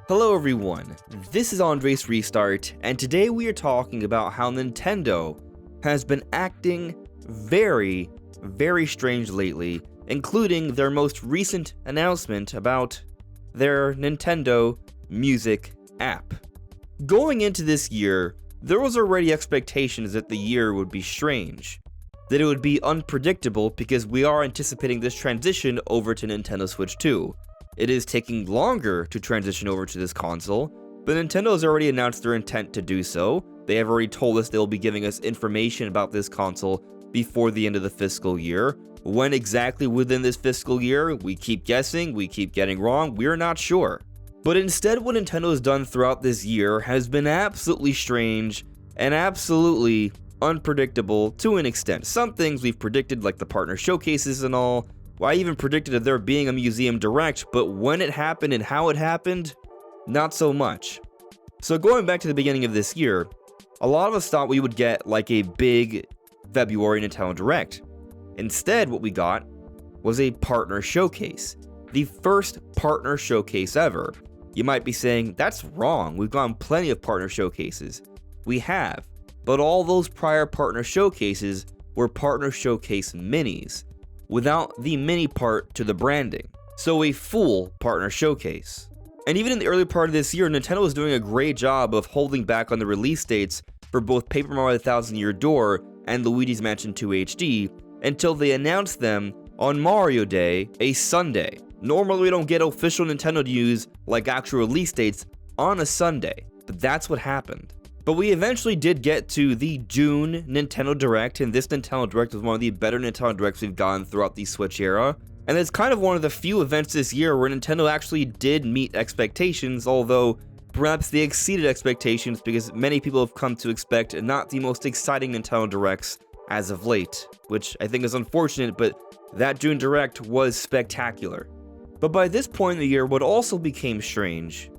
Hello everyone, this is AndresRestart, and today we are talking about how Nintendo has been acting very strange lately, including their most recent announcement about their Nintendo Music app. Going into this year, there was already expectations that the year would be strange, that it would be unpredictable because we are anticipating this transition over to Nintendo Switch 2. It is taking longer to transition over to this console, but Nintendo has already announced their intent to do so. They have already told us they'll be giving us information about this console before the end of the fiscal year. When exactly within this fiscal year, we keep guessing, we keep getting wrong, we're not sure. But instead, what Nintendo has done throughout this year has been absolutely strange and absolutely unpredictable to an extent. Some things we've predicted, like the partner showcases and all. Well, I even predicted that there being a museum direct, but when it happened and how it happened, not so much. So going back to the beginning of this year, a lot of us thought we would get like a big February Nintendo Direct. Instead, what we got was a partner showcase. The first partner showcase ever. You might be saying, that's wrong, we've gotten plenty of partner showcases. We have, but all those prior partner showcases were partner showcase minis, without the mini part to the branding. So a full partner showcase. And even in the early part of this year, Nintendo was doing a great job of holding back on the release dates for both Paper Mario The Thousand Year Door and Luigi's Mansion 2 HD until they announced them on Mario Day, a Sunday. Normally we don't get official Nintendo news like actual release dates on a Sunday, but that's what happened. But we eventually did get to the June Nintendo Direct, and this Nintendo Direct was one of the better Nintendo Directs we've gotten throughout the Switch era. And it's kind of one of the few events this year where Nintendo actually did meet expectations, although perhaps they exceeded expectations because many people have come to expect not the most exciting Nintendo Directs as of late, which I think is unfortunate, but that June Direct was spectacular. But by this point in the year, what also became strange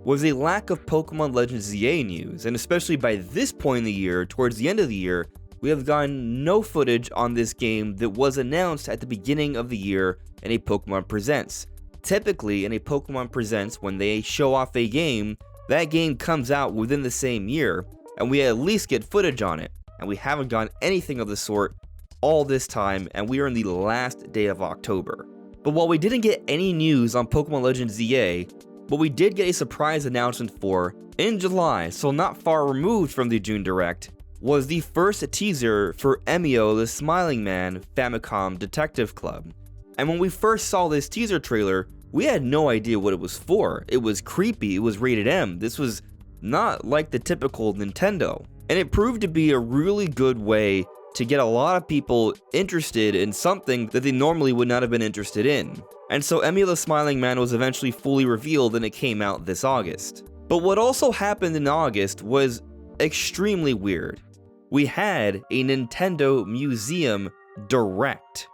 was a lack of Pokemon Legends ZA news, and especially by this point in the year, towards the end of the year, we have gotten no footage on this game that was announced at the beginning of the year in a Pokemon Presents. Typically, in a Pokemon Presents, when they show off a game, that game comes out within the same year, and we at least get footage on it, and we haven't gotten anything of the sort all this time, and we are in the last day of October. But while we didn't get any news on Pokemon Legends ZA, what we did get a surprise announcement for in July, so not far removed from the June Direct, was the first teaser for Emio the Smiling Man Famicom Detective Club. And when we first saw this teaser trailer, we had no idea what it was for. It was creepy, it was rated M. This was not like the typical Nintendo. And it proved to be a really good way to get a lot of people interested in something that they normally would not have been interested in. And so Emio the Smiling Man was eventually fully revealed and it came out this August. But what also happened in August was extremely weird. We had a Nintendo Museum Direct.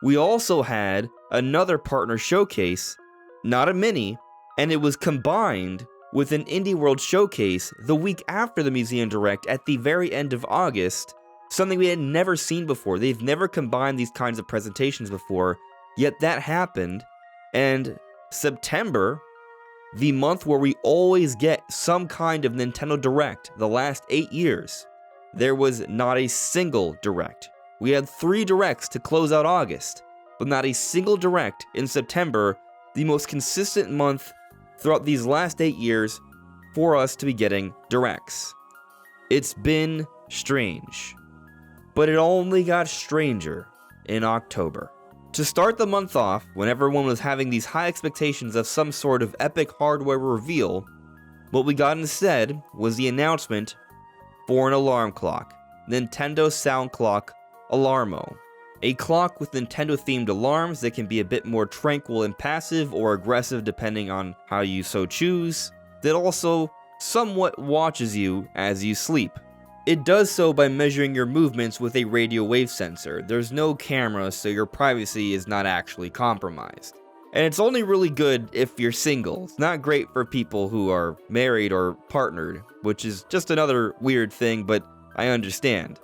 We also had another partner showcase, not a mini, and it was combined with an Indie World showcase the week after the Museum Direct at the very end of August, something we had never seen before. They've never combined these kinds of presentations before. Yet that happened, and September, the month where we always get some kind of Nintendo Direct, the last 8 years, there was not a single Direct. We had 3 Directs to close out August, but not a single Direct in September, the most consistent month throughout these last 8 years for us to be getting Directs. It's been strange, but it only got stranger in October. To start the month off, when everyone was having these high expectations of some sort of epic hardware reveal, what we got instead was the announcement for an alarm clock, Nintendo Sound Clock Alarmo. A clock with Nintendo-themed alarms that can be a bit more tranquil and passive or aggressive depending on how you so choose, that also somewhat watches you as you sleep. It does so by measuring your movements with a radio wave sensor. There's no camera, so your privacy is not actually compromised. And it's only really good if you're single. It's not great for people who are married or partnered, which is just another weird thing, but I understand.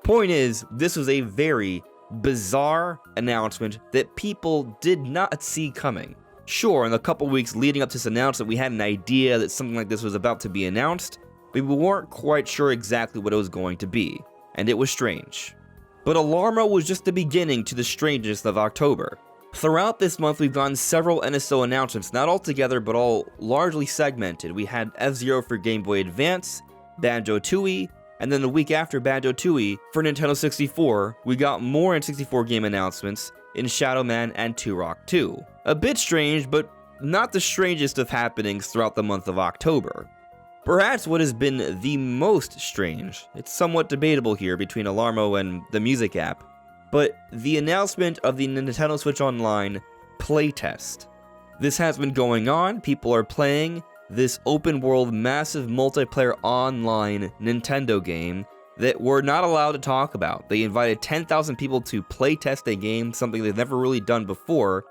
Point is, this was a very, bizarre announcement that people did not see coming. Sure, in the couple weeks leading up to this announcement, we had an idea that something like this was about to be announced, but we weren't quite sure exactly what it was going to be, and it was strange. But Alarmo was just the beginning to the strangeness of October. Throughout this month, we've gotten several NSO announcements, not all together, but all largely segmented. We had F-Zero for Game Boy Advance, Banjo-Tooie, and then the week after Banjo-Tooie, for Nintendo 64, we got more N64 game announcements in Shadow Man and Turok 2. A bit strange, but not the strangest of happenings throughout the month of October. Perhaps what has been the most strange, it's somewhat debatable here between Alarmo and the music app, but the announcement of the Nintendo Switch Online playtest. This has been going on, people are playing this open world massive multiplayer online Nintendo game that we're not allowed to talk about. They invited 10,000 people to playtest a game, something they've never really done before,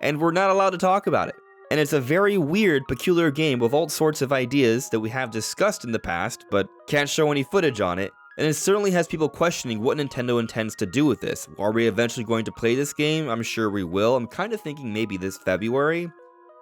and we're not allowed to talk about it. And it's a very weird, peculiar game with all sorts of ideas that we have discussed in the past, but can't show any footage on it. And it certainly has people questioning what Nintendo intends to do with this. Are we eventually going to play this game? I'm sure we will. I'm kind of thinking maybe this February,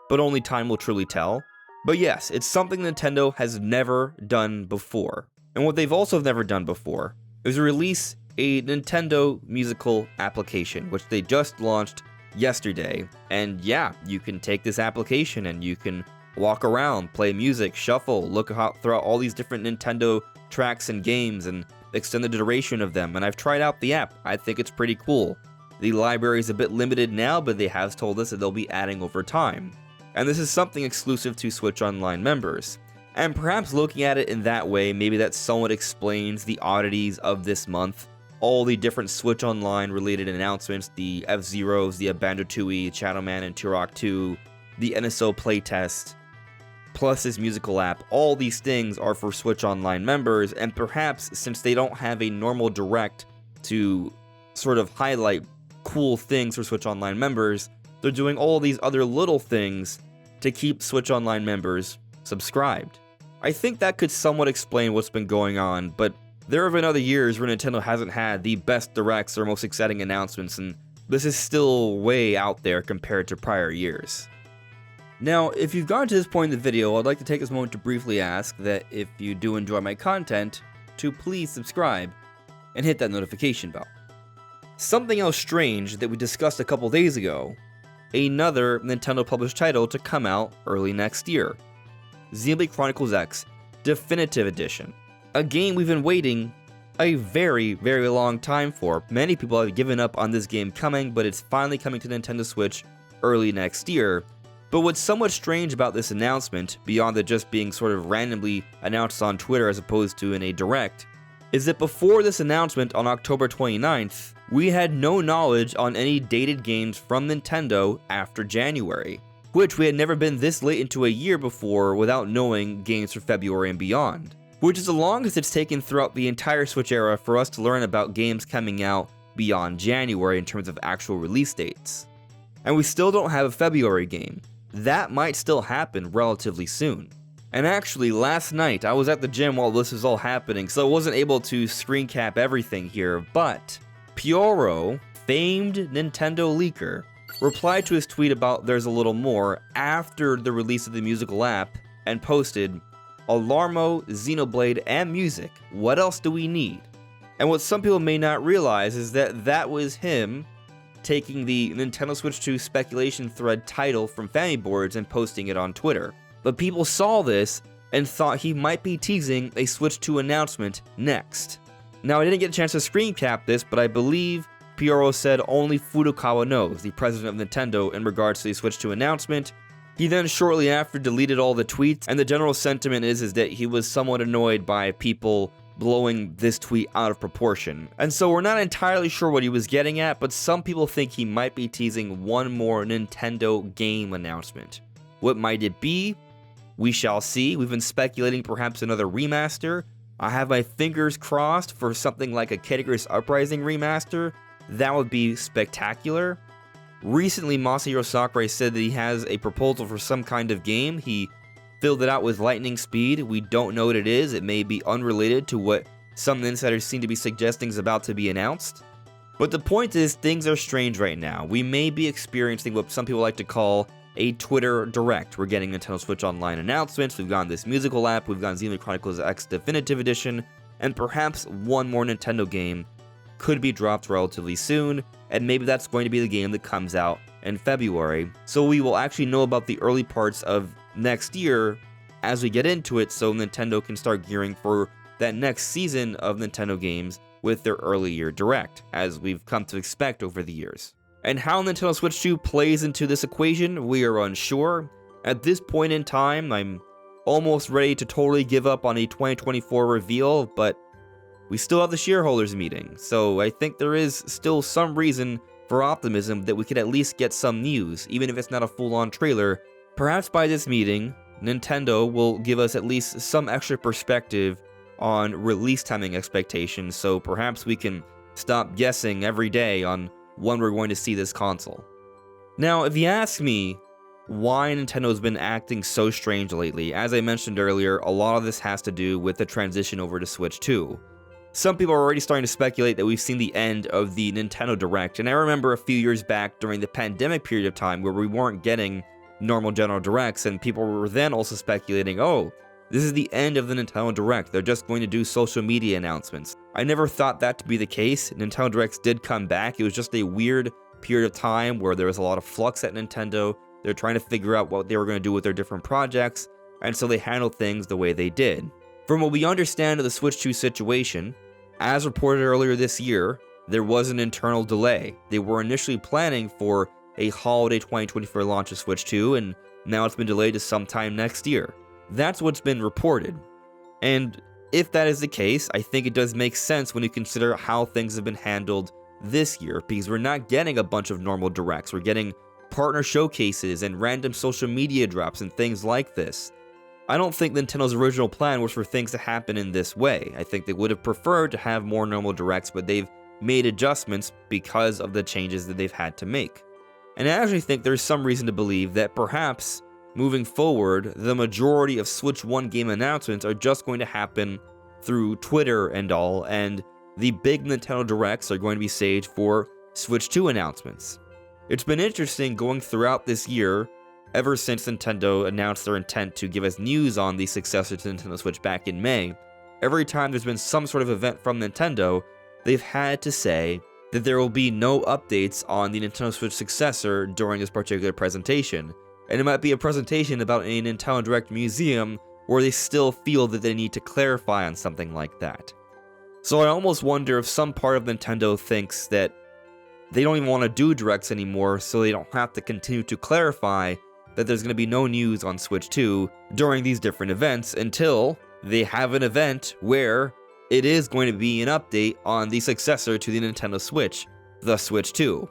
but only time will truly tell. But yes, it's something Nintendo has never done before. And what they've also never done before is release a Nintendo musical application, which they just launched yesterday. And yeah, you can take this application and you can walk around, play music, shuffle, look throughout all these different Nintendo tracks and games and extend the duration of them. And I've tried out the app. I think it's pretty cool. The library is a bit limited now, but they have told us that they'll be adding over time. And this is something exclusive to Switch Online members. And perhaps looking at it in that way, maybe that somewhat explains the oddities of this month. All the different Switch Online related announcements, the F-Zeros, the Banjo-Tooie, Shadow Man and Turok 2, the NSO playtest, plus this musical app, all these things are for Switch Online members, and perhaps since they don't have a normal direct to sort of highlight cool things for Switch Online members, they're doing all these other little things to keep Switch Online members subscribed. I think that could somewhat explain what's been going on, but there have been other years where Nintendo hasn't had the best directs or most exciting announcements, and this is still way out there compared to prior years. Now, if you've gotten to this point in the video, I'd like to take this moment to briefly ask that if you do enjoy my content, to please subscribe and hit that notification bell. Something else strange that we discussed a couple days ago, another Nintendo published title to come out early next year, Xenoblade Chronicles X Definitive Edition. A game we've been waiting a very, very long time for. Many people have given up on this game coming, but it's finally coming to Nintendo Switch early next year. But what's somewhat strange about this announcement, beyond it just being sort of randomly announced on Twitter as opposed to in a direct, is that before this announcement on October 29th, we had no knowledge on any dated games from Nintendo after January, which we had never been this late into a year before without knowing games for February and beyond. Which is the longest it's taken throughout the entire Switch era for us to learn about games coming out beyond January in terms of actual release dates. And we still don't have a February game. That might still happen relatively soon. And actually, last night, I was at the gym while this was all happening, so I wasn't able to screen cap everything here, but Pyoro, famed Nintendo leaker, replied to his tweet about There's a Little More after the release of the musical app and posted, Alarmo, Xenoblade, and music. What else do we need? And what some people may not realize is that that was him taking the Nintendo Switch 2 speculation thread title from Family Boards and posting it on Twitter. But people saw this and thought he might be teasing a Switch 2 announcement next. Now, I didn't get a chance to screen cap this, but I believe Pyoro said only Furukawa knows, the president of Nintendo, in regards to the Switch 2 announcement. He then shortly after deleted all the tweets, and the general sentiment is that he was somewhat annoyed by people blowing this tweet out of proportion. And so we're not entirely sure what he was getting at, but some people think he might be teasing one more Nintendo game announcement. What might it be? We shall see. We've been speculating perhaps another remaster. I have my fingers crossed for something like a Kid Icarus Uprising remaster. That would be spectacular. Recently, Masahiro Sakurai said that he has a proposal for some kind of game. He filled it out with lightning speed. We don't know what it is. It may be unrelated to what some insiders seem to be suggesting is about to be announced. But the point is, things are strange right now. We may be experiencing what some people like to call a Twitter Direct. We're getting Nintendo Switch Online announcements, we've gotten this musical app, we've gotten Xenoblade Chronicles X Definitive Edition, and perhaps one more Nintendo game could be dropped relatively soon, and maybe that's going to be the game that comes out in February. So we will actually know about the early parts of next year as we get into it, so Nintendo can start gearing for that next season of Nintendo games with their early year Direct, as we've come to expect over the years. And how Nintendo Switch 2 plays into this equation, we are unsure. At this point in time, I'm almost ready to totally give up on a 2024 reveal, but we still have the shareholders meeting, so I think there is still some reason for optimism that we could at least get some news, even if it's not a full-on trailer. Perhaps by this meeting, Nintendo will give us at least some extra perspective on release timing expectations, so perhaps we can stop guessing every day on when we're going to see this console. Now, if you ask me why Nintendo's been acting so strange lately, as I mentioned earlier, a lot of this has to do with the transition over to Switch 2. Some people are already starting to speculate that we've seen the end of the Nintendo Direct, and I remember a few years back during the pandemic period of time where we weren't getting normal general Directs, and people were then also speculating, oh, this is the end of the Nintendo Direct, they're just going to do social media announcements. I never thought that to be the case. Nintendo Directs did come back. It was just a weird period of time where there was a lot of flux at Nintendo. They're trying to figure out what they were going to do with their different projects, and so they handled things the way they did. From what we understand of the Switch 2 situation, as reported earlier this year, there was an internal delay. They were initially planning for a holiday 2024 launch of Switch 2, and now it's been delayed to sometime next year. That's what's been reported. And if that is the case, I think it does make sense when you consider how things have been handled this year, because we're not getting a bunch of normal directs, we're getting partner showcases and random social media drops and things like this. I don't think Nintendo's original plan was for things to happen in this way. I think they would have preferred to have more normal directs, but they've made adjustments because of the changes that they've had to make. And I actually think there's some reason to believe that perhaps moving forward, the majority of Switch 1 game announcements are just going to happen through Twitter and all, and the big Nintendo Directs are going to be saved for Switch 2 announcements. It's been interesting going throughout this year, ever since Nintendo announced their intent to give us news on the successor to Nintendo Switch back in May. Every time there's been some sort of event from Nintendo, they've had to say that there will be no updates on the Nintendo Switch successor during this particular presentation. And it might be a presentation about a Nintendo Direct museum where they still feel that they need to clarify on something like that. So I almost wonder if some part of Nintendo thinks that they don't even want to do Directs anymore, so they don't have to continue to clarify that there's going to be no news on Switch 2 during these different events until they have an event where it is going to be an update on the successor to the Nintendo Switch, the Switch 2.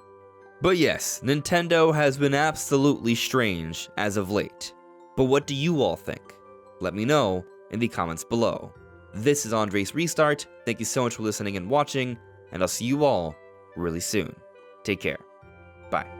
But yes, Nintendo has been absolutely strange as of late. But what do you all think? Let me know in the comments below. This is AndresRestart. Thank you so much for listening and watching, and I'll see you all really soon. Take care. Bye.